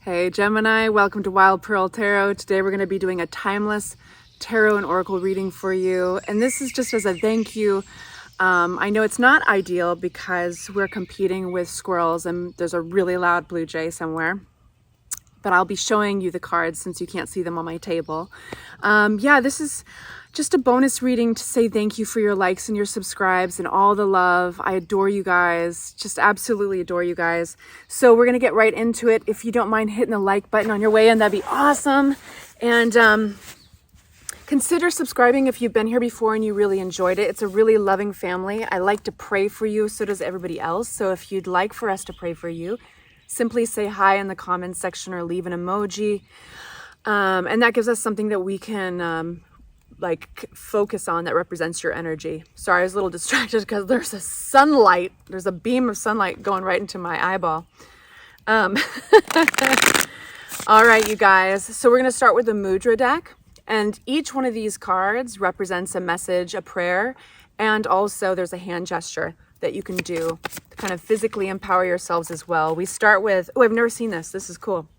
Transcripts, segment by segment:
Hey Gemini, welcome to Wild Pearl Tarot. Today we're going to be doing a timeless tarot and oracle reading for you. And this is just as a thank you. I know it's not ideal because we're competing with squirrels and there's a really loud blue jay somewhere. But I'll be showing you the cards since you can't see them on my table. Yeah, this is just a bonus reading to say thank you for your likes and your subscribes and all the love. I adore you guys, just absolutely adore you guys. So we're gonna get right into it. If you don't mind hitting the like button on your way in, that'd be awesome. And consider subscribing if you've been here before and you really enjoyed it. It's a really loving family. I like to pray for you, so does everybody else. So if you'd like for us to pray for you, simply say hi in the comments section or leave an emoji. And that gives us something that we can focus on that represents your energy. Sorry, I was a little distracted because there's a beam of sunlight going right into my eyeball. All right, you guys. So we're going to start with the mudra deck. And each one of these cards represents a message, a prayer, and also there's a hand gesture that you can do to kind of physically empower yourselves as well. We start with, oh, I've never seen this. This is cool.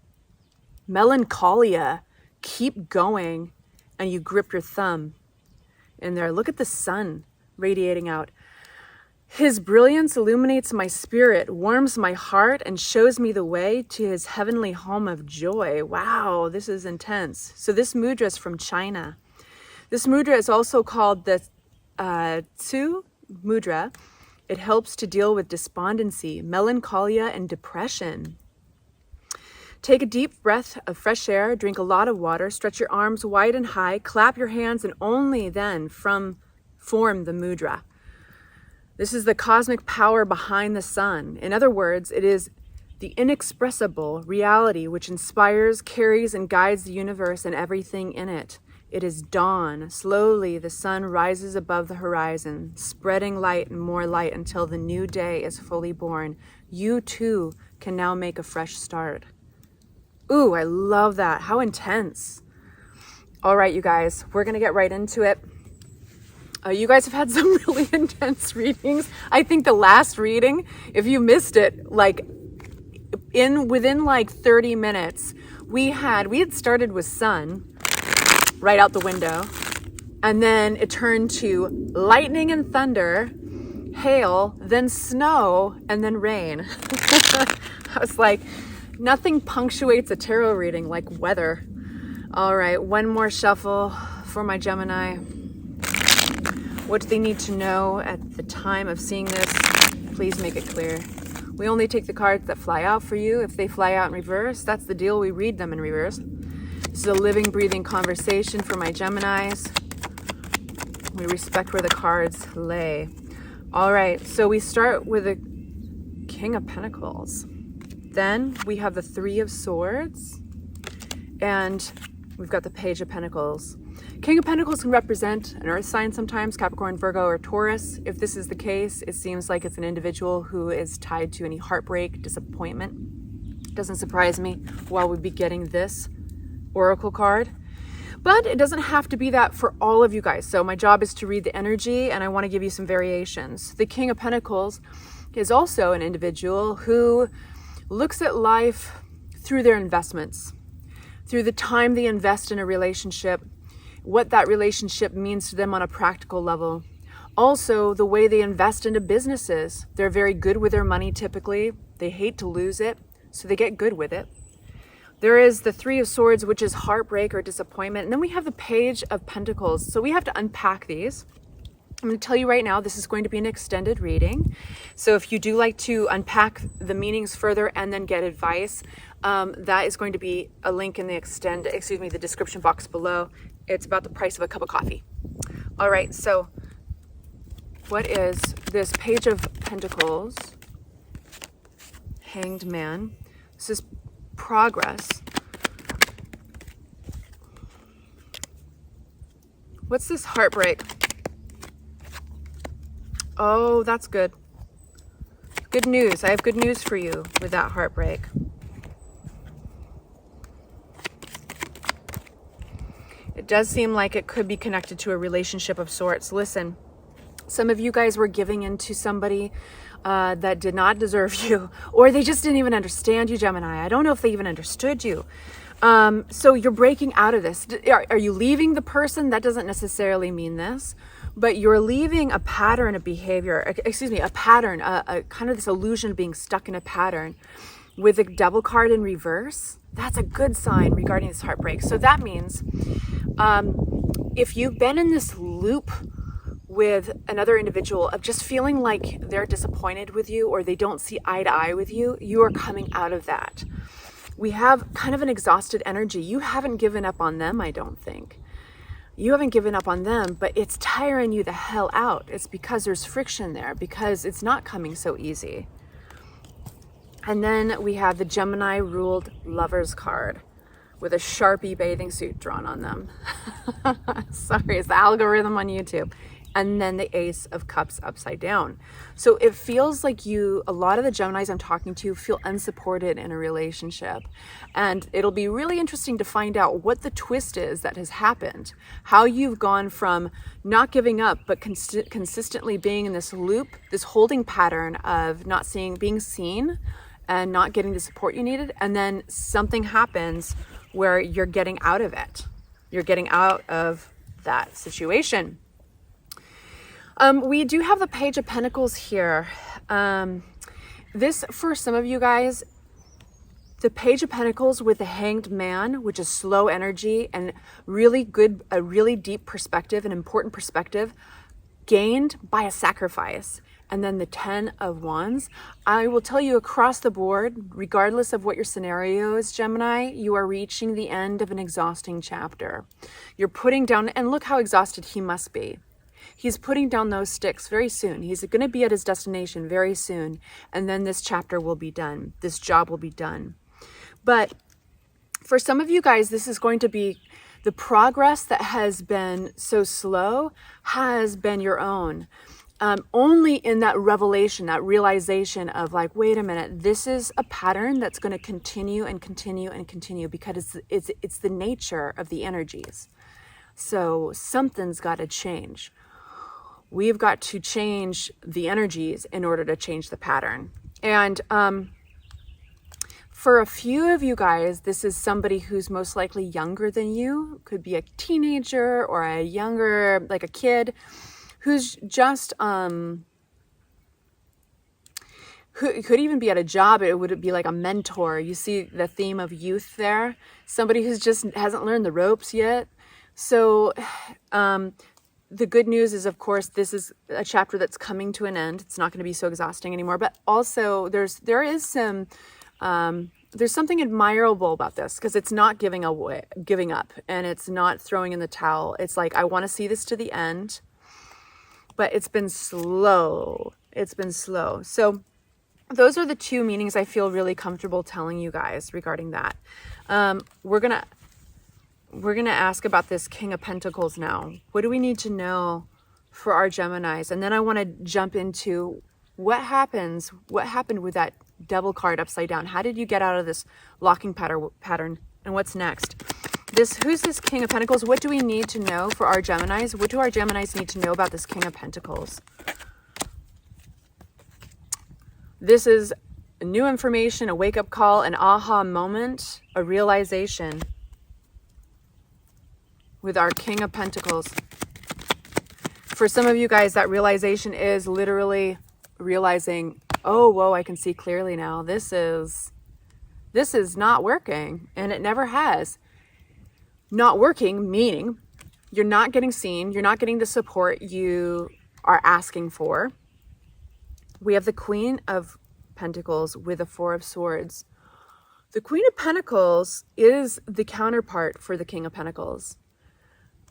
Melancholia. Keep going. And you grip your thumb in there. Look at the sun radiating out. His brilliance illuminates my spirit, warms my heart, and shows me the way to his heavenly home of joy. Wow, this is intense. So this mudra is from China. This mudra is also called the Tsu mudra. It helps to deal with despondency, melancholia, and depression. Take a deep breath of fresh air, drink a lot of water, stretch your arms wide and high, clap your hands, and only then form the mudra. This is the cosmic power behind the sun. In other words, it is the inexpressible reality which inspires, carries, and guides the universe and everything in it. It is dawn. Slowly, the sun rises above the horizon, spreading light and more light until the new day is fully born. You too can now make a fresh start. Ooh, I love that. How intense. All right, you guys, we're going to get right into it. You guys have had some really intense readings. I think the last reading, if you missed it, within 30 minutes, we had started with sun right out the window. And then it turned to lightning and thunder, hail, then snow, and then rain. I was like, nothing punctuates a tarot reading like weather. All right, one more shuffle for my Gemini. What do they need to know at the time of seeing this? Please make it clear. We only take the cards that fly out for you. If they fly out in reverse, that's the deal. We read them in reverse. This is a living, breathing conversation for my Geminis. We respect where the cards lay. All right, so we start with the King of Pentacles. Then we have the Three of Swords, and we've got the Page of Pentacles. King of Pentacles can represent an earth sign sometimes, Capricorn, Virgo, or Taurus. If this is the case, it seems like it's an individual who is tied to any heartbreak, disappointment. Doesn't surprise me while we'd be getting this oracle card. But it doesn't have to be that for all of you guys. So my job is to read the energy, and I want to give you some variations. The King of Pentacles is also an individual who looks at life through their investments, through the time they invest in a relationship, what that relationship means to them on a practical level. Also, the way they invest into businesses. They're very good with their money typically. They hate to lose it, so they get good with it. There is the Three of Swords, which is heartbreak or disappointment. And then we have the Page of Pentacles. So we have to unpack these. I'm going to tell you right now, this is going to be an extended reading. So if you do like to unpack the meanings further and then get advice, that is going to be a link in the the description box below. It's about the price of a cup of coffee. All right, so what is this Page of Pentacles? Hanged Man. This is progress. What's this heartbreak? Oh, that's good. Good news. I have good news for you with that heartbreak. It does seem like it could be connected to a relationship of sorts. Listen, some of you guys were giving into somebody that did not deserve you, or they just didn't even understand you, Gemini. I don't know if they even understood you. So you're breaking out of this. Are you leaving the person? That doesn't necessarily mean this, but you're leaving a pattern of behavior, a pattern, a kind of this illusion of being stuck in a pattern with the Devil card in reverse. That's a good sign regarding this heartbreak. So that means if you've been in this loop with another individual of just feeling like they're disappointed with you or they don't see eye to eye with you, you are coming out of that. We have kind of an exhausted energy. You haven't given up on them, I don't think. You haven't given up on them, but it's tiring you the hell out. It's because there's friction there, because it's not coming so easy. And then we have the Gemini ruled lovers card with a Sharpie bathing suit drawn on them. Sorry, it's the algorithm on YouTube. And then the Ace of Cups upside down. So it feels like a lot of the Geminis I'm talking to feel unsupported in a relationship. And it'll be really interesting to find out what the twist is that has happened. How you've gone from not giving up, but consistently being in this loop, this holding pattern of not being seen and not getting the support you needed. And then something happens where you're getting out of it. You're getting out of that situation. We do have the Page of Pentacles here. This, for some of you guys, the Page of Pentacles with the Hanged Man, which is slow energy and really good, a really deep perspective, an important perspective, gained by a sacrifice. And then the 10 of Wands. I will tell you across the board, regardless of what your scenario is, Gemini, you are reaching the end of an exhausting chapter. You're putting down, and look how exhausted he must be. He's putting down those sticks very soon. He's going to be at his destination very soon. And then this chapter will be done. This job will be done. But for some of you guys, this is going to be the progress that has been so slow has been your own. Only in that revelation, that realization of like, wait a minute, this is a pattern that's going to continue and continue and continue because it's the nature of the energies. So something's got to change. We've got to change the energies in order to change the pattern. And for a few of you guys, this is somebody who's most likely younger than you. Could be a teenager or a younger, like a kid, who's just, who could even be at a job. It would be like a mentor. You see the theme of youth there. Somebody who's just hasn't learned the ropes yet. So the good news is, of course, this is a chapter that's coming to an end. It's not going to be so exhausting anymore. But also there's something admirable about this because it's not giving up, and it's not throwing in the towel. It's like, I want to see this to the end, but it's been slow. It's been slow. So those are the two meanings I feel really comfortable telling you guys regarding that. We're going to ask about this King of Pentacles now. What do we need to know for our Geminis? And then I want to jump into what happened with that Devil card upside down. How did you get out of this locking pattern? And what's next? Who's this King of Pentacles? What do we need to know for our Geminis? What do our Geminis need to know about this King of Pentacles? This is new information, a wake-up call, an aha moment, a realization. With our King of Pentacles. For some of you guys, that realization is literally realizing, oh, whoa, I can see clearly now. This is not working, and it never has. Not working, meaning you're not getting seen, you're not getting the support you are asking for. We have the Queen of Pentacles with the Four of Swords. The Queen of Pentacles is the counterpart for the King of Pentacles.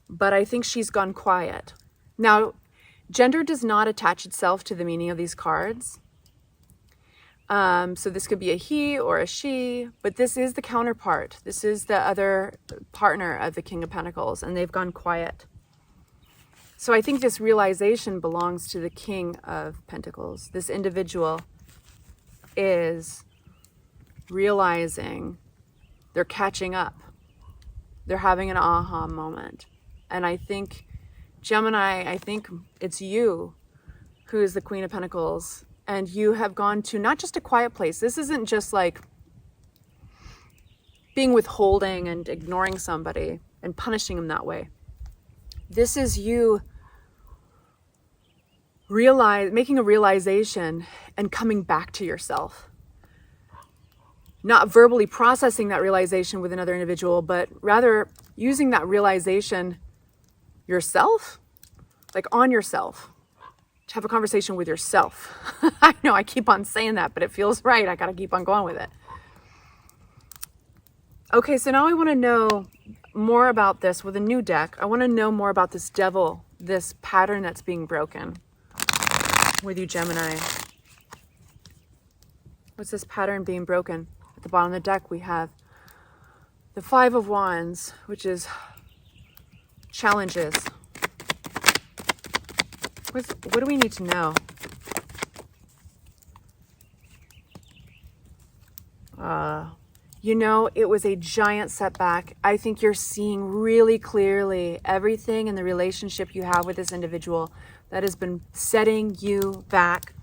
But I think she's gone quiet. Now, gender does not attach itself to the meaning of these cards. So this could be a he or a she, but this is the counterpart. This is the other partner of the King of Pentacles, and they've gone quiet. So I think this realization belongs to the King of Pentacles. This individual is realizing they're catching up. They're having an aha moment. And I think, Gemini, I think it's you who is the Queen of Pentacles and you have gone to not just a quiet place. This isn't just like being withholding and ignoring somebody and punishing them that way. This is you making a realization and coming back to yourself. Not verbally processing that realization with another individual, but rather using that realization yourself, like on yourself, to have a conversation with yourself. I know I keep on saying that, but it feels right. I got to keep on going with it. Okay, so now I want to know more about this with a new deck. I want to know more about this devil, this pattern that's being broken with you, Gemini. What's this pattern being broken? At the bottom of the deck, we have the Five of Wands, which is challenges. What do we need to know? You know, it was a giant setback. I think you're seeing really clearly everything in the relationship you have with this individual that has been setting you back.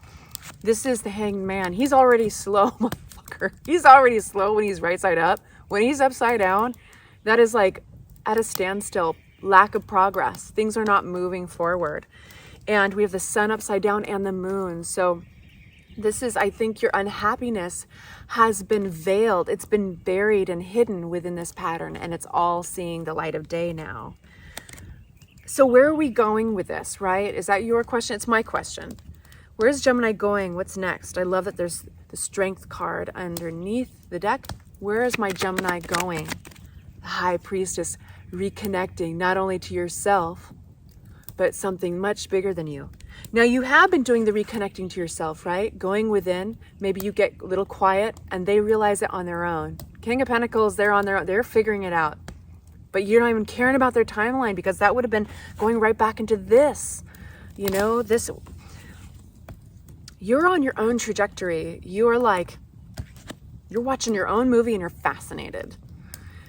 This is the Hanged Man. He's already slow, motherfucker. He's already slow when he's right side up. When he's upside down, that is like at a standstill, lack of progress. Things are not moving forward. And we have the sun upside down and the moon. So this is, I think your unhappiness has been veiled. It's been buried and hidden within this pattern, and it's all seeing the light of day now. So where are we going with this, right? Is that your question? It's my question. Where's Gemini going? What's next? I love that there's the Strength card underneath the deck. Where is my Gemini going? The High Priestess, reconnecting not only to yourself, but something much bigger than you. Now you have been doing the reconnecting to yourself, right? Going within, maybe you get a little quiet and they realize it on their own. King of Pentacles, they're on their own, they're figuring it out. But you're not even caring about their timeline because that would have been going right back into this. You know, this, you're on your own trajectory. You're watching your own movie and you're fascinated.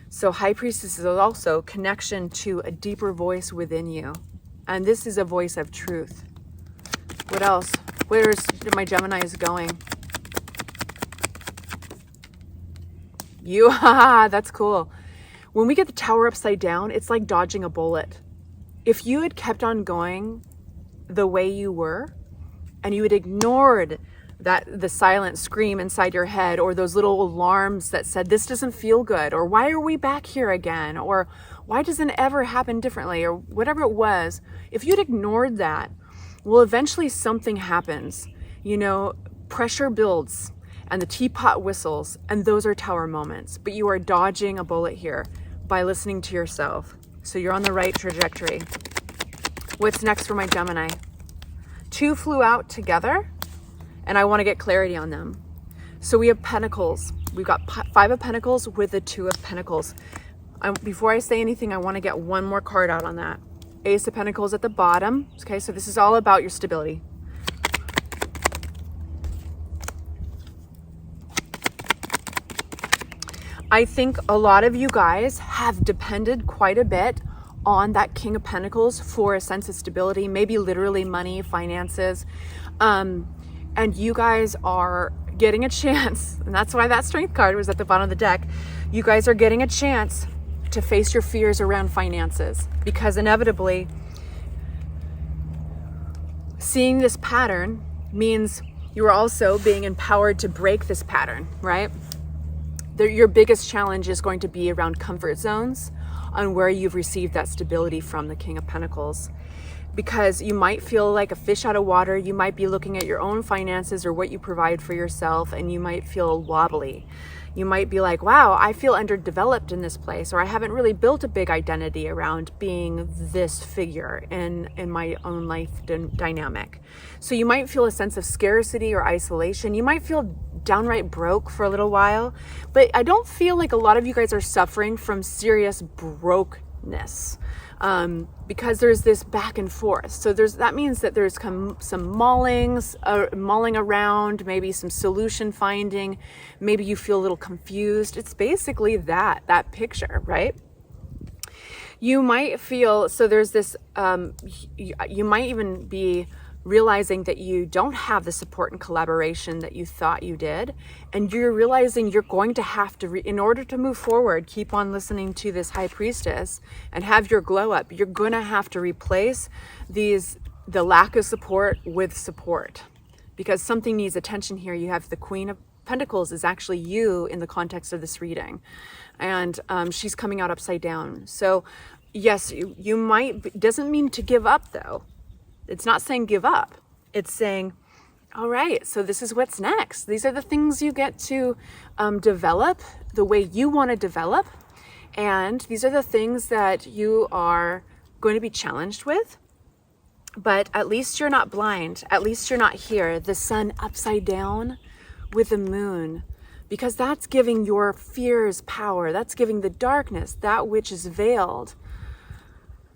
So High Priestess is also connection to a deeper voice within you. And this is a voice of truth. What else? Where's my Gemini is going? That's cool. When we get the Tower upside down, it's like dodging a bullet. If you had kept on going the way you were, and you had ignored the silent scream inside your head, or those little alarms that said, this doesn't feel good, or why are we back here again, or why doesn't it ever happen differently, or whatever it was, if you'd ignored that, well, eventually something happens. You know, pressure builds and the teapot whistles, and those are Tower moments. But you are dodging a bullet here by listening to yourself. So you're on the right trajectory. What's next for my Gemini? Two flew out together, and I want to get clarity on them. So we have Pentacles. We've got Five of Pentacles with the Two of Pentacles. Before I say anything, I want to get one more card out on that. Ace of Pentacles at the bottom. Okay, so this is all about your stability. I think a lot of you guys have depended quite a bit on that King of Pentacles for a sense of stability, maybe literally money, finances. And you guys are getting a chance, and that's why that Strength card was at the bottom of the deck. You guys are getting a chance to face your fears around finances, because inevitably seeing this pattern means you are also being empowered to break this pattern, right? Your biggest challenge is going to be around comfort zones, on where you've received that stability from the King of Pentacles. Because you might feel like a fish out of water. You might be looking at your own finances or what you provide for yourself, and you might feel wobbly. You might be like, wow, I feel underdeveloped in this place, or I haven't really built a big identity around being this figure in my own life dynamic. So you might feel a sense of scarcity or isolation. You might feel downright broke for a little while, but I don't feel like a lot of you guys are suffering from serious brokenness. Because there's this back and forth. So that means that there's some mulling around, maybe some solution finding, maybe you feel a little confused. It's basically that picture, right? You might feel, so there's this, you might even be realizing that you don't have the support and collaboration that you thought you did. And you're realizing you're going to have to, in order to move forward, keep on listening to this high priestess and have your glow up. You're going to have to replace the lack of support with support, because something needs attention here. You have the Queen of Pentacles is actually you in the context of this reading. And she's coming out upside down. So yes, you might, doesn't mean to give up though. It's not saying give up. It's saying, all right, so this is what's next. These are the things you get to develop the way you want to develop. And these are the things that you are going to be challenged with. But at least you're not blind. At least you're not here. The sun upside down with the moon. Because that's giving your fears power. That's giving the darkness, that which is veiled,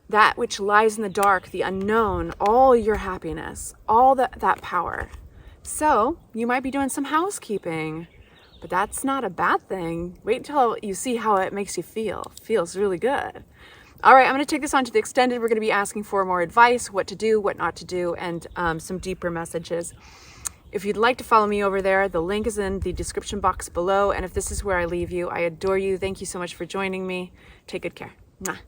that which lies in the dark, the unknown, all your happiness, all that power. So you might be doing some housekeeping, but that's not a bad thing. Wait until you see how it makes you feel. Feels really good. All right, I'm going to take this on to the extended. We're going to be asking for more advice, what to do, what not to do, and some deeper messages. If you'd like to follow me over there, the link is in the description box below. And if this is where I leave you, I adore you. Thank you so much for joining me. Take good care. Mwah.